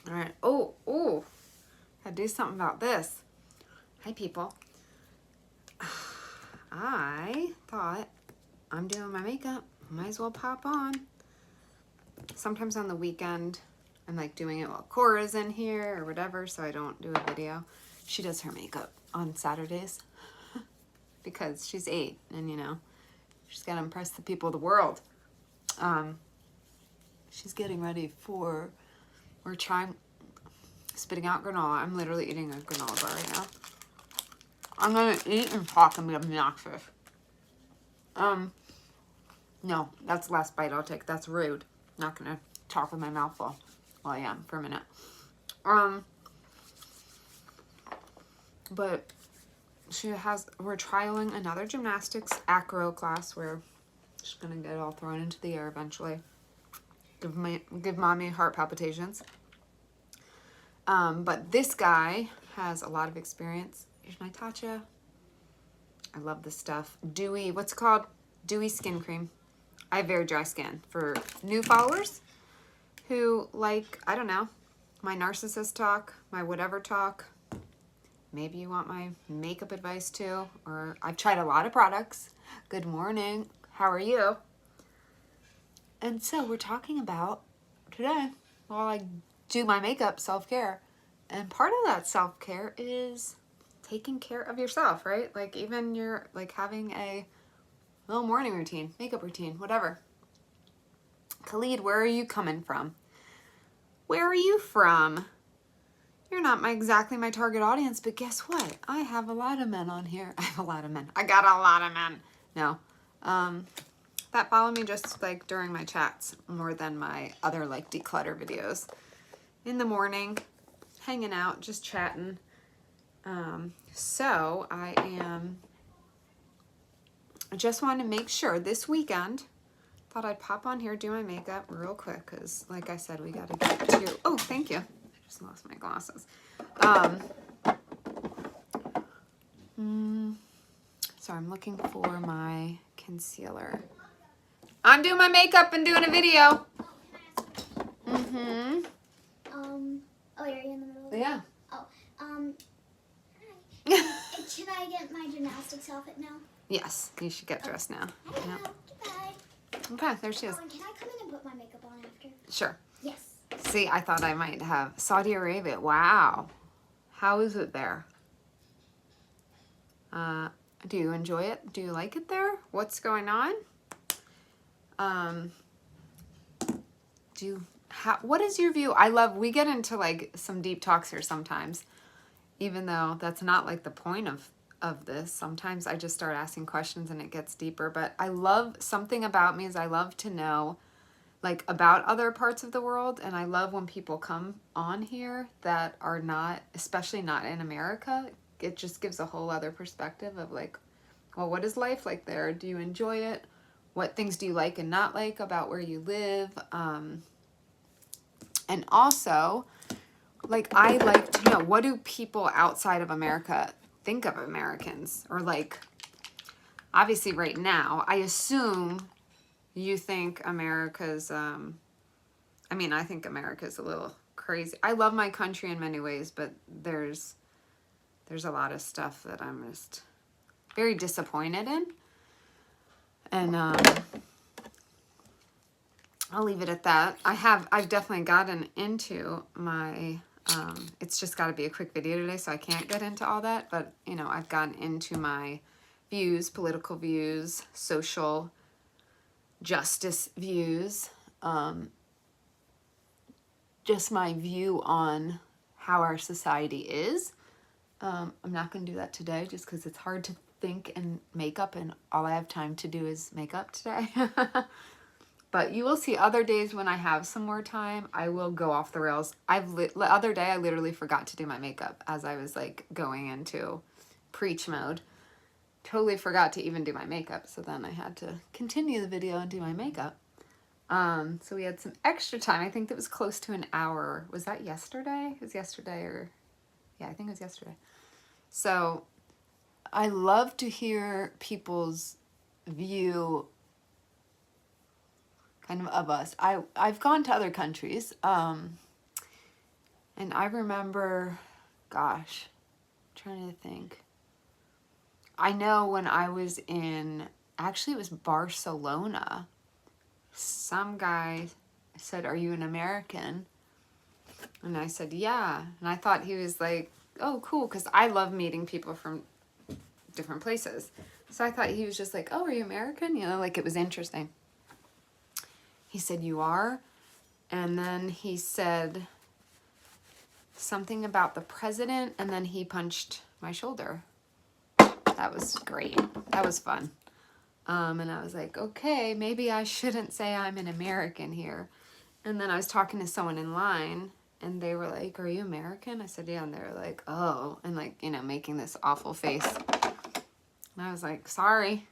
All right. Oh. Gotta do something about this. Hi, people. I thought I'm doing my makeup. Might as well pop on. Sometimes on the weekend, I'm like doing it while Cora's in here or whatever, so I don't do a video. She does her makeup on Saturdays because she's 8 and, you know, she's got to impress the people of the world. She's getting ready for, we're trying, spitting out granola. I'm literally eating a granola bar right now. I'm going to eat and talk and be obnoxious. No, that's the last bite I'll take. That's rude. Not going to talk with my mouth full. Well, I am for a minute. But we're trialing another gymnastics acro class where she's going to get it all thrown into the air eventually. Give mommy heart palpitations. But this guy has a lot of experience. Here's my Tatcha. I love this stuff. Dewy, what's it called? Dewy skin cream. I have very dry skin. For new followers who like, I don't know, my narcissist talk, my whatever talk. Maybe you want my makeup advice too. Or I've tried a lot of products. Good morning. How are you? And so we're talking about today, while I do my makeup, self-care. And part of that self-care is taking care of yourself, right? Like even you're like having a little morning routine, makeup routine, whatever. Khalid, where are you coming from? Where are you from? You're not exactly my target audience, but guess what? I have a lot of men on here. I have a lot of men. I got a lot of men. No. That follow me just like during my chats more than my other like declutter videos. In the morning, hanging out, just chatting. So I just want to make sure this weekend, thought I'd pop on here, do my makeup real quick, because like I said, we got to get to, oh, thank you. I just lost my glasses. So I'm looking for my concealer. I'm doing my makeup and doing a video. Mm-hmm. Oh, you're in the middle of it? Yeah. Oh, hi. Should I get my gymnastics outfit now? Yes, you should get dressed now. Hello. Yep. Goodbye. Okay, there she is. And can I come in and put my makeup on after? Sure. Yes. See, I thought I might have Saudi Arabia. Wow. How is it there? Do you enjoy it? Do you like it there? What's going on? What is your view? We get into like some deep talks here sometimes, even though that's not like the point of this. Sometimes I just start asking questions and it gets deeper, but something about me is I love to know like about other parts of the world, and I love when people come on here that are not, especially not in America. It just gives a whole other perspective of like, well, what is life like there? Do you enjoy it? What things do you like and not like about where you live? And also, like, I like to know, what do people outside of America think of Americans? Or like, obviously right now, I assume you think America's, I think America's a little crazy. I love my country in many ways, but there's a lot of stuff that I'm just very disappointed in. And I'll leave it at that. I've definitely gotten into my, it's just got to be a quick video today, so I can't get into all that. But, you know, I've gotten into my views, political views, social justice views, just my view on how our society is. I'm not going to do that today just because it's hard to think and make up, and all I have time to do is make up today. But you will see other days when I have some more time, I will go off the rails. The other day, I literally forgot to do my makeup as I was like going into preach mode. Totally forgot to even do my makeup. So then I had to continue the video and do my makeup. So we had some extra time. I think that was close to an hour. Was that yesterday? It was yesterday, or yeah, I think it was yesterday. So I love to hear people's view kind of us. I've gone to other countries. And I remember, gosh, trying to think. I know when I was in, actually it was Barcelona, some guy said, "Are you an American?" And I said, "Yeah." And I thought he was like, "Oh, cool," because I love meeting people from different places. So I thought he was just like, "Oh, are you American?" You know, like it was interesting. He said, "You are?" And then he said something about the president, and then he punched my shoulder. That was great. That was fun. And I was like, okay, maybe I shouldn't say I'm an American here. And then I was talking to someone in line, and they were like, "Are you American?" I said, "Yeah." And they were like, "Oh," and like, you know, making this awful face. And I was like, "Sorry.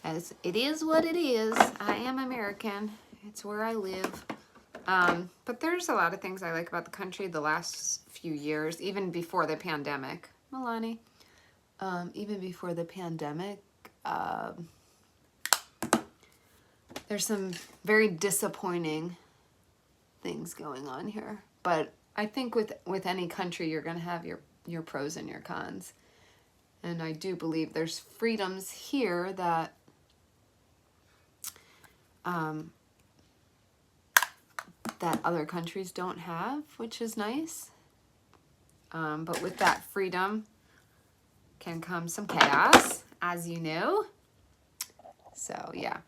As it is what it is. I am American. It's where I live." But there's a lot of things I like about the country the last few years, even before the pandemic. Milani. Even before the pandemic, there's some very disappointing things going on here. But I think with any country, you're going to have your pros and your cons. And I do believe there's freedoms here that that other countries don't have, which is nice. But with that freedom can come some chaos, as you know. So, yeah.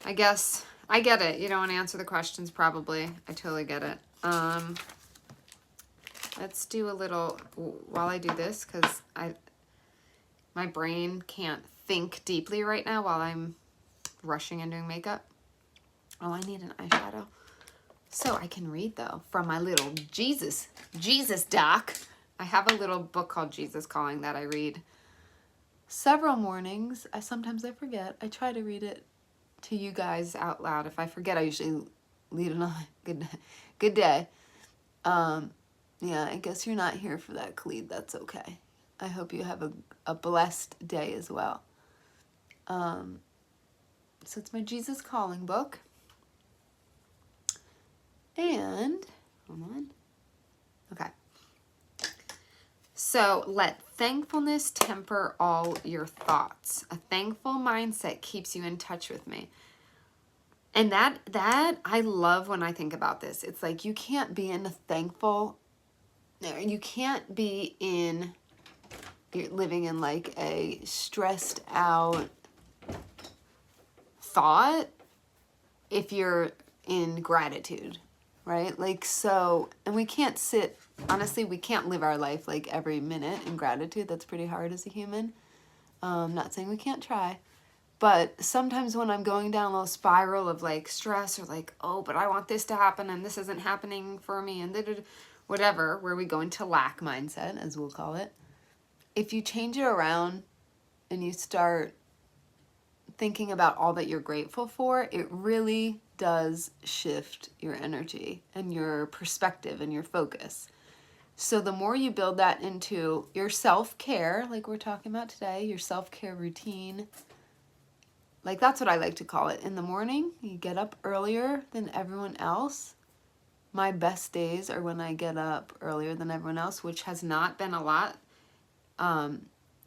I guess I get it. You don't want to answer the questions, probably. I totally get it. Let's do a little, while I do this, because my brain can't think deeply right now while I'm rushing and doing makeup. Oh, I need an eyeshadow. So I can read, though, from my little Jesus doc. I have a little book called Jesus Calling that I read several mornings. Sometimes I forget. I try to read it to you guys out loud. If I forget, I usually lead it on. Good day. Yeah, I guess you're not here for that, Khalid. That's okay. I hope you have a blessed day as well. So it's my Jesus Calling book. And, hold on. Okay. So let thankfulness temper all your thoughts. A thankful mindset keeps you in touch with me. And that I love when I think about this. It's like you can't be in a thankful, you can't be in, you're living in like a stressed out thought if you're in gratitude, right? Like, so, and we can't sit, honestly, we can't live our life like every minute in gratitude. That's pretty hard as a human. Not saying we can't try. But sometimes when I'm going down a little spiral of like stress or like, oh, but I want this to happen and this isn't happening for me and whatever, where we go into lack mindset, as we'll call it. If you change it around and you start thinking about all that you're grateful for, it really does shift your energy and your perspective and your focus. So the more you build that into your self-care, like we're talking about today, your self-care routine, like that's what I like to call it. In the morning, you get up earlier than everyone else. My best days are when I get up earlier than everyone else, which has not been a lot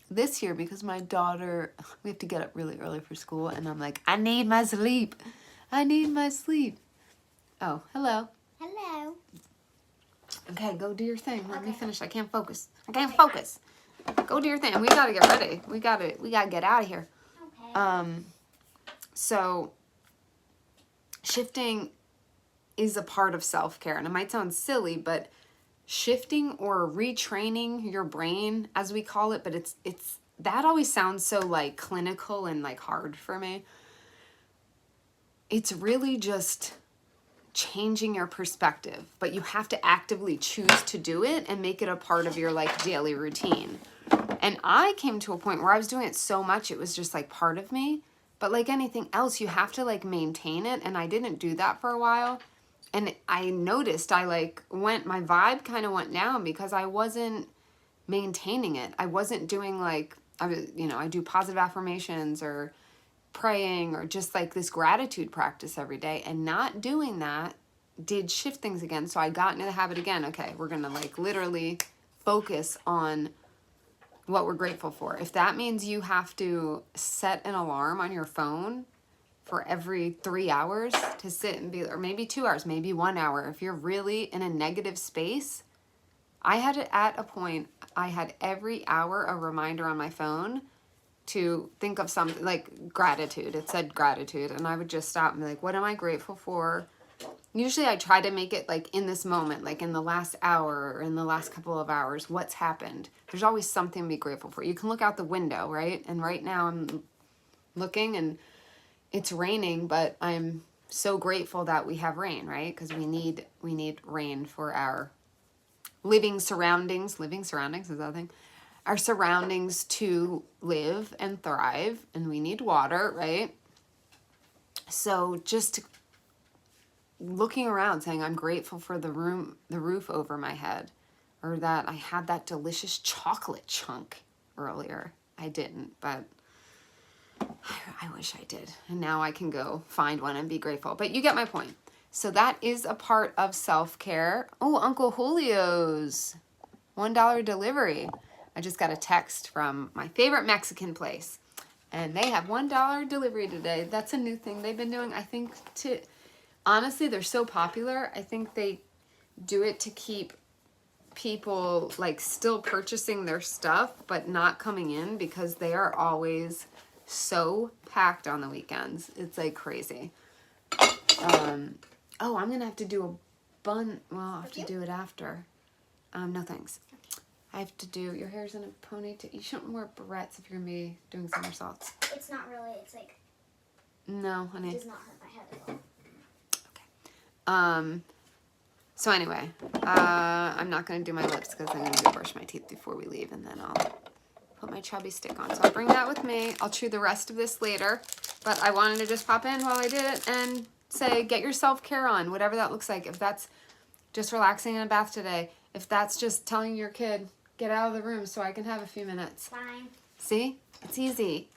this year because my daughter, we have to get up really early for school, and I'm like, I need my sleep. I need my sleep. Oh, hello. Hello. Okay, go do your thing. Let me Okay. finish. I can't focus. Focus. Go do your thing. We gotta get ready. We gotta get out of here. Okay. So shifting is a part of self-care, and it might sound silly, but shifting or retraining your brain, as we call it, but it's that always sounds so like clinical and like hard for me. It's really just changing your perspective, but you have to actively choose to do it and make it a part of your like daily routine. And I came to a point where I was doing it so much it was just like part of me, but like anything else, you have to like maintain it, and I didn't do that for a while. And I noticed my vibe kind of went down because I wasn't maintaining it. I wasn't doing like, I do positive affirmations or praying or just like this gratitude practice every day, and not doing that did shift things again. So I got into the habit again. Okay, we're going to like literally focus on what we're grateful for. If that means you have to set an alarm on your phone for every 3 hours to sit and be, or maybe 2 hours, maybe 1 hour. If you're really in a negative space, I had it at a point, I had every hour a reminder on my phone to think of something like gratitude. It said gratitude, and I would just stop and be like, what am I grateful for? Usually I try to make it like in this moment, like in the last hour or in the last couple of hours, what's happened. There's always something to be grateful for. You can look out the window, right? And right now I'm looking and it's raining, but I'm so grateful that we have rain, right? Because we need rain for our living surroundings is that a thing? Our surroundings to live and thrive, and we need water, right? So just looking around saying, I'm grateful for the roof over my head, or that I had that delicious chocolate chunk earlier. I didn't, but I wish I did. And now I can go find one and be grateful. But you get my point. So that is a part of self-care. Oh, Uncle Julio's $1 delivery. I just got a text from my favorite Mexican place, and they have $1 delivery today. That's a new thing they've been doing. I think honestly, they're so popular. I think they do it to keep people like still purchasing their stuff, but not coming in, because they are always so packed on the weekends. It's like crazy. Oh, I'm gonna have to do a bun. Well, I'll have to do it after. No thanks. I have to do, your hair's in a ponytail. You shouldn't wear barrettes if you're gonna be doing somersaults. It's not really, it's like, no, honey. it does not hurt my head at all. Okay. So anyway, I'm not gonna do my lips because I'm gonna go brush my teeth before we leave, and then I'll put my chubby stick on. So I'll bring that with me. I'll chew the rest of this later, but I wanted to just pop in while I did it and say, get your self-care on, whatever that looks like. If that's just relaxing in a bath today, if that's just telling your kid, get out of the room so I can have a few minutes. Fine. See? It's easy.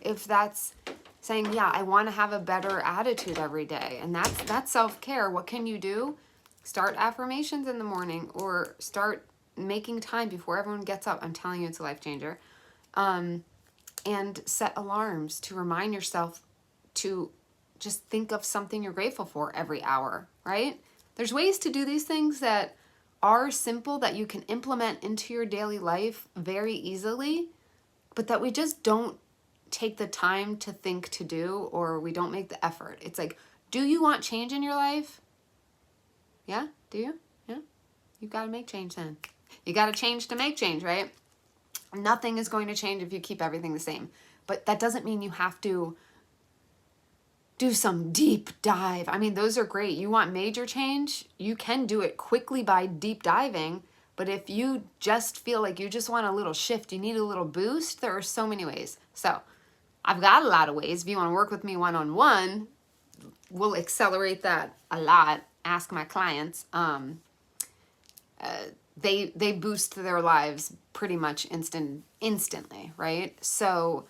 If that's saying, yeah, I want to have a better attitude every day, and that's self-care. What can you do? Start affirmations in the morning, or start making time before everyone gets up. I'm telling you, it's a life changer. And set alarms to remind yourself to just think of something you're grateful for every hour, right? There's ways to do these things that are simple, that you can implement into your daily life very easily, but that we just don't take the time to think to do, or we don't make the effort. It's like, do you want change in your life? Yeah? Do you? Yeah? You've got to make change then. You got to change to make change, right? Nothing is going to change if you keep everything the same. But that doesn't mean you have to do some deep dive. I mean, those are great. You want major change? You can do it quickly by deep diving. But if you just feel like you just want a little shift, you need a little boost, there are so many ways. So I've got a lot of ways. If you want to work with me one-on-one, we'll accelerate that a lot. Ask my clients. They boost their lives pretty much instantly, right? So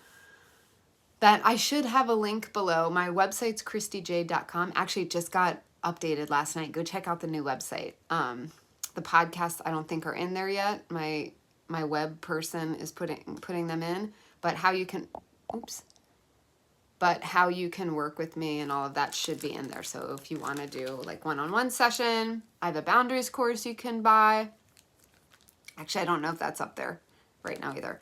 that I should have a link below. My website's ChristyJade.com. Actually, it just got updated last night. Go check out the new website. The podcasts I don't think are in there yet. My web person is putting them in. But how you can work with me and all of that should be in there. So if you want to do like one-on-one session, I have a boundaries course you can buy. Actually, I don't know if that's up there right now either.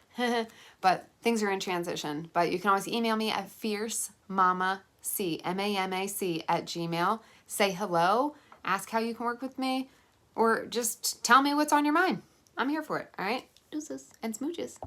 But things are in transition. But you can always email me at fiercemamac, MAMAC @gmail. Say hello, ask how you can work with me, or just tell me what's on your mind. I'm here for it, all right? Deuces and smooches.